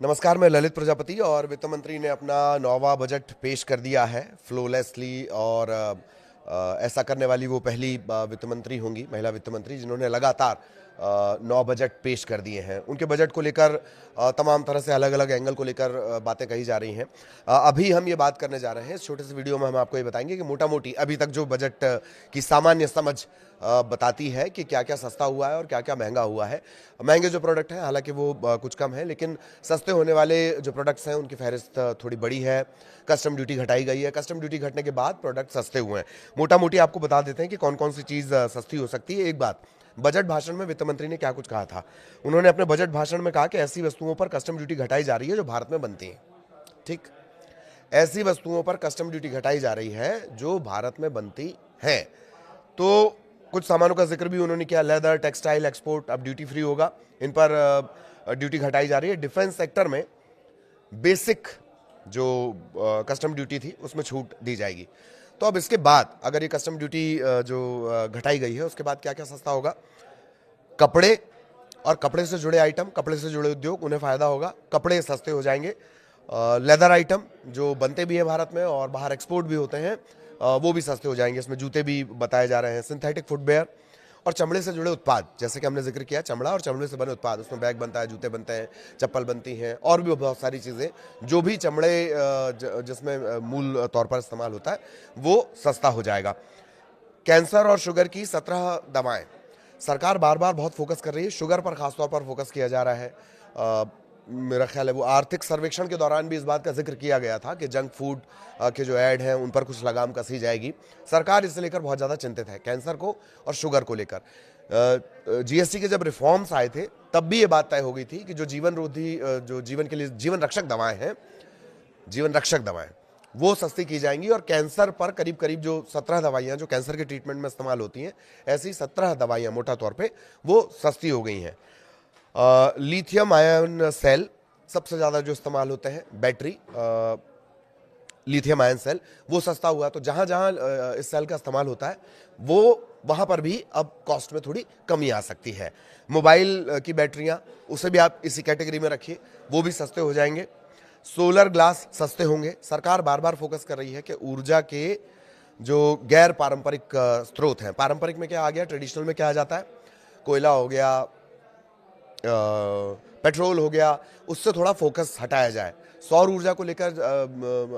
नमस्कार, मैं ललित प्रजापति और वित्त मंत्री ने अपना 9वां बजट पेश कर दिया है फ्लोलेसली। और ऐसा करने वाली वो पहली वित्त मंत्री होंगी, महिला वित्त मंत्री, जिन्होंने लगातार 9 बजट पेश कर दिए हैं। उनके बजट को लेकर तमाम तरह से अलग अलग एंगल को लेकर बातें कही जा रही हैं। अभी हम ये बात करने जा रहे हैं, इस छोटे से वीडियो में हम आपको ये बताएंगे कि मोटा मोटी अभी तक जो बजट की सामान्य समझ बताती है कि क्या क्या सस्ता हुआ है और क्या क्या महंगा हुआ है। महंगे जो प्रोडक्ट हैं, हालांकि वो कुछ कम है, लेकिन सस्ते होने वाले जो प्रोडक्ट्स हैं उनकी फहरिस्त थोड़ी बड़ी है। कस्टम ड्यूटी घटाई गई है, कस्टम ड्यूटी घटने के बाद प्रोडक्ट सस्ते हुए हैं। मोटा मोटी आपको बता देते हैं कि कौन कौन सी चीज़ सस्ती हो सकती है। एक बात, बजट भाषण में वित्त मंत्री ने क्या कुछ कहा था। उन्होंने अपने बजट भाषण में कहा कि ऐसी वस्तुओं पर कस्टम ड्यूटी घटाई जा रही है जो भारत में बनती हैं। ठीक, ऐसी वस्तुओं पर कस्टम ड्यूटी घटाई जा रही है जो भारत में बनती हैं। तो कुछ सामानों का जिक्र भी उन्होंने किया। लेदर, टेक्सटाइल एक्सपोर्ट अब ड्यूटी फ्री होगा, इन पर ड्यूटी घटाई जा रही है। डिफेंस सेक्टर में बेसिक जो कस्टम ड्यूटी थी उसमें छूट दी जाएगी। तो अब इसके बाद अगर ये कस्टम ड्यूटी जो घटाई गई है, उसके बाद क्या क्या सस्ता होगा। कपड़े और कपड़े से जुड़े आइटम, कपड़े से जुड़े उद्योग, उन्हें फ़ायदा होगा, कपड़े सस्ते हो जाएंगे। लेदर आइटम जो बनते भी हैं भारत में और बाहर एक्सपोर्ट भी होते हैं, वो भी सस्ते हो जाएंगे। इसमें जूते भी बताए जा रहे हैं। सिंथेटिक फुटवेयर और चमड़े से जुड़े उत्पाद, जैसे कि हमने जिक्र किया, चमड़ा और चमड़े से बने उत्पाद, उसमें बैग बनता है, जूते बनते हैं, चप्पल बनती हैं और भी बहुत सारी चीज़ें। जो भी चमड़े जिसमें मूल तौर पर इस्तेमाल होता है, वो सस्ता हो जाएगा। कैंसर और शुगर की 17 दवाएं, सरकार बार बार बहुत फोकस कर रही है, शुगर पर खासतौर पर फोकस किया जा रहा है। मेरा ख्याल है वो आर्थिक सर्वेक्षण के दौरान भी इस बात का जिक्र किया गया था कि जंक फूड के जो ऐड हैं उन पर कुछ लगाम कसी जाएगी। सरकार इसे लेकर बहुत ज़्यादा चिंतित है, कैंसर को और शुगर को लेकर। जीएसटी के जब रिफॉर्म्स आए थे तब भी ये बात तय हो गई थी कि जो जीवन रोधी, जो जीवन के लिए जीवन रक्षक दवाएं हैं, जीवन रक्षक दवाएं, वो सस्ती की जाएंगी। और कैंसर पर करीब करीब जो 17 दवाइयाँ जो कैंसर के ट्रीटमेंट में इस्तेमाल होती हैं, ऐसी 17 दवाइयाँ मोटा तौर पे वो सस्ती हो गई हैं। लिथियम आयन सेल सबसे ज़्यादा जो इस्तेमाल होते हैं, बैटरी, लिथियम आयन सेल, वो सस्ता हुआ। तो जहाँ जहाँ इस सेल का इस्तेमाल होता है, वो वहाँ पर भी अब कॉस्ट में थोड़ी कमी आ सकती है। मोबाइल की बैटरियाँ, उसे भी आप इसी कैटेगरी में रखिए, वो भी सस्ते हो जाएंगे। सोलर ग्लास सस्ते होंगे। सरकार बार बार फोकस कर रही है कि ऊर्जा के जो गैर पारंपरिक स्रोत हैं, पारंपरिक में क्या आ गया, ट्रेडिशनल में क्या आ जाता है, कोयला हो गया, पेट्रोल हो गया, उससे थोड़ा फोकस हटाया जाए। सौर ऊर्जा को लेकर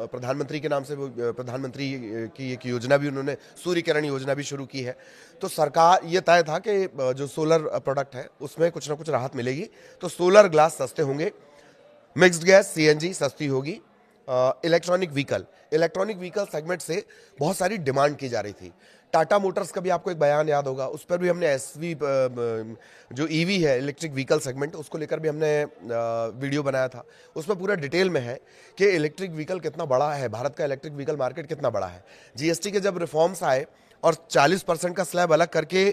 प्रधानमंत्री के नाम से प्रधानमंत्री की एक योजना भी, उन्होंने सूर्य किरण योजना भी शुरू की है। तो सरकार ये तय था कि जो सोलर प्रोडक्ट है उसमें कुछ ना कुछ राहत मिलेगी। तो सोलर ग्लास सस्ते होंगे। मिक्स्ड गैस सीएनजी सस्ती होगी। इलेक्ट्रॉनिक व्हीकल सेगमेंट से बहुत सारी डिमांड की जा रही थी। टाटा मोटर्स का भी आपको एक बयान याद होगा, उस पर भी हमने एसवी जो ईवी है, इलेक्ट्रिक व्हीकल सेगमेंट, उसको लेकर भी हमने वीडियो बनाया था। उसमें पूरा डिटेल में है कि इलेक्ट्रिक व्हीकल कितना बड़ा है, भारत का इलेक्ट्रिक व्हीकल मार्केट कितना बड़ा है। जीएसटी के जब रिफॉर्म्स आए और 40% का स्लैब अलग करके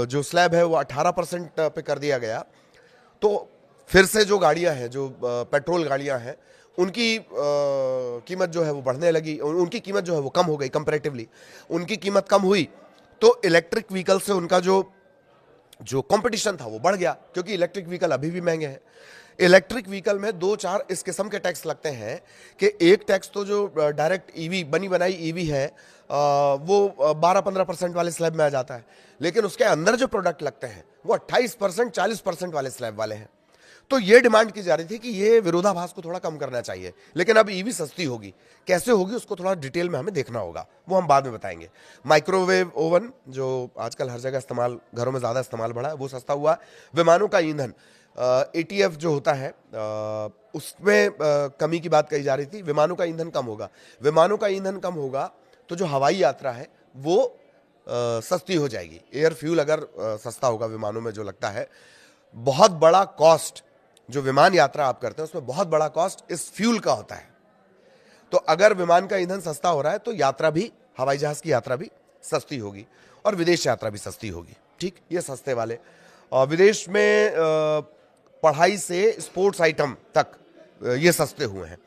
जो स्लैब है वो 18% पे कर दिया गया, तो फिर से जो गाड़ियां हैं, जो पेट्रोल गाड़ियां हैं, उनकी कीमत जो है वो बढ़ने लगी, उनकी कीमत जो है वो कम हो गई। कंपैरेटिवली उनकी कीमत कम हुई तो इलेक्ट्रिक व्हीकल से उनका जो कंपटीशन था वो बढ़ गया, क्योंकि इलेक्ट्रिक व्हीकल अभी भी महंगे हैं। इलेक्ट्रिक व्हीकल में 2-4 इस किस्म के टैक्स लगते हैं कि एक टैक्स तो जो डायरेक्ट ईवी, बनी बनाई ईवी है, वो 12-15% वाले स्लैब में आ जाता है, लेकिन उसके अंदर जो प्रोडक्ट लगते हैं वो 28%, 40% वाले स्लैब वाले हैं। तो ये डिमांड की जा रही थी कि ये विरोधाभास को थोड़ा कम करना चाहिए। लेकिन अब ईवी सस्ती होगी, कैसे होगी उसको थोड़ा डिटेल में हमें देखना होगा, वो हम बाद में बताएंगे। माइक्रोवेव ओवन जो आजकल हर जगह इस्तेमाल, घरों में ज़्यादा इस्तेमाल बढ़ा है, वो सस्ता हुआ। विमानों का ईंधन, एटीएफ जो होता है, उसमें कमी की बात कही जा रही थी। विमानों का ईंधन कम होगा। विमानों का ईंधन कम होगा तो जो हवाई यात्रा है वो सस्ती हो जाएगी। एयर फ्यूल अगर सस्ता होगा विमानों में जो लगता है, बहुत बड़ा कॉस्ट जो विमान यात्रा आप करते हैं उसमें बहुत बड़ा कॉस्ट इस फ्यूल का होता है। तो अगर विमान का ईंधन सस्ता हो रहा है तो यात्रा भी, हवाई जहाज की यात्रा भी सस्ती होगी और विदेश यात्रा भी सस्ती होगी। ठीक, ये सस्ते वाले। विदेश में पढ़ाई से स्पोर्ट्स आइटम तक ये सस्ते हुए हैं।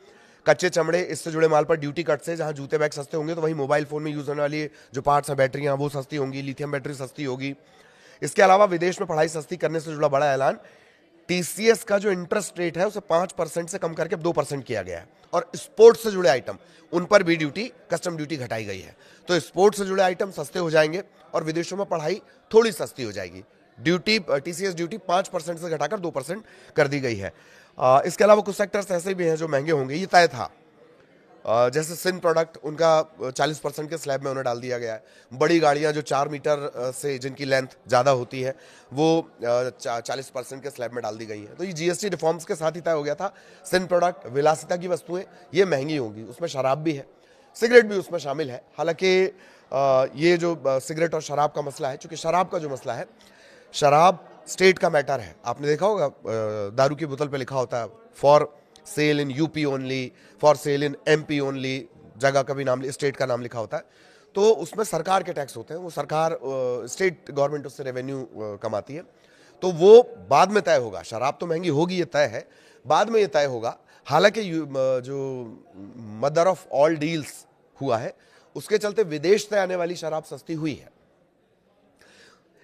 कच्चे चमड़े, इससे जुड़े माल पर ड्यूटी कट से जहां जूते बैग सस्ते होंगे, तो वहीं मोबाइल फोन में यूज होने वाली जो पार्ट्स हैं, बैटरियां, वो सस्ती होंगी। लिथियम बैटरी सस्ती होगी। इसके अलावा विदेश में पढ़ाई सस्ती करने से जुड़ा बड़ा ऐलान, टीसीएस का जो इंटरेस्ट रेट है उसे 5% से कम करके अब 2% किया गया है, और स्पोर्ट्स से जुड़े आइटम उन पर भी ड्यूटी, कस्टम ड्यूटी घटाई गई है। तो स्पोर्ट्स से जुड़े आइटम सस्ते हो जाएंगे और विदेशों में पढ़ाई थोड़ी सस्ती हो जाएगी। ड्यूटी, टीसीएस ड्यूटी 5% से घटाकर 2% कर दी गई है। इसके अलावा कुछ सेक्टर्स ऐसे भी हैं जो महंगे होंगे, ये तय था। जैसे सिन प्रोडक्ट, उनका 40% के स्लैब में उन्हें डाल दिया गया है। बड़ी गाड़ियां जो 4 मीटर से जिनकी लेंथ ज़्यादा होती है वो 40% के स्लैब में डाल दी गई है। तो ये जीएसटी रिफॉर्म्स के साथ ही तय हो गया था। सिन प्रोडक्ट, विलासिता की वस्तुएं, ये महंगी होंगी, उसमें शराब भी है, सिगरेट भी उसमें शामिल है। हालांकि ये जो सिगरेट और शराब का मसला है, चूंकि शराब का जो मसला है, शराब स्टेट का मैटर है। आपने देखा होगा दारू की बोतल पे लिखा होता है for sale in UP only, for sale in MP only, जगह का भी नाम, स्टेट का नाम लिखा होता है। तो उसमें सरकार के टैक्स होते हैं, वो सरकार, स्टेट गवर्नमेंट उससे रेवेन्यू कमाती है। तो वो बाद में तय होगा। शराब तो महंगी होगी, ये तय है, बाद में ये तय होगा। हालांकि जो मदर ऑफ ऑल डील्स हुआ है, उसके चलते विदेश से आने वाली शराब सस्ती हुई है।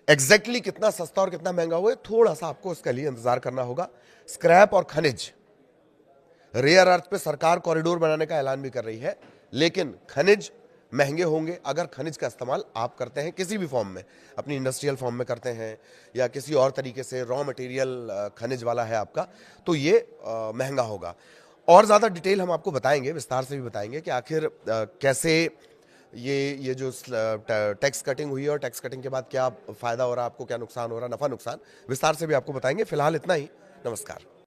एग्जैक्टली कितना सस्ता और कितना महंगा हुआ है, थोड़ा सा आपको इसके लिए इंतजार करना होगा। स्क्रैप और खनिज, रेयर अर्थ पे सरकार कॉरिडोर बनाने का ऐलान भी कर रही है, लेकिन खनिज महंगे होंगे। अगर खनिज का इस्तेमाल आप करते हैं किसी भी फॉर्म में, अपनी इंडस्ट्रियल फॉर्म में करते हैं या किसी और तरीके से रॉ मटेरियल खनिज वाला है आपका, तो ये महंगा होगा। और ज़्यादा डिटेल हम आपको बताएंगे, विस्तार से भी बताएंगे कि आखिर कैसे ये जो टैक्स कटिंग हुई है और टैक्स कटिंग के बाद क्या फ़ायदा हो रहा है आपको, क्या नुकसान हो रहा है, नफ़ा नुकसान, विस्तार से भी आपको बताएंगे। फिलहाल इतना ही। नमस्कार।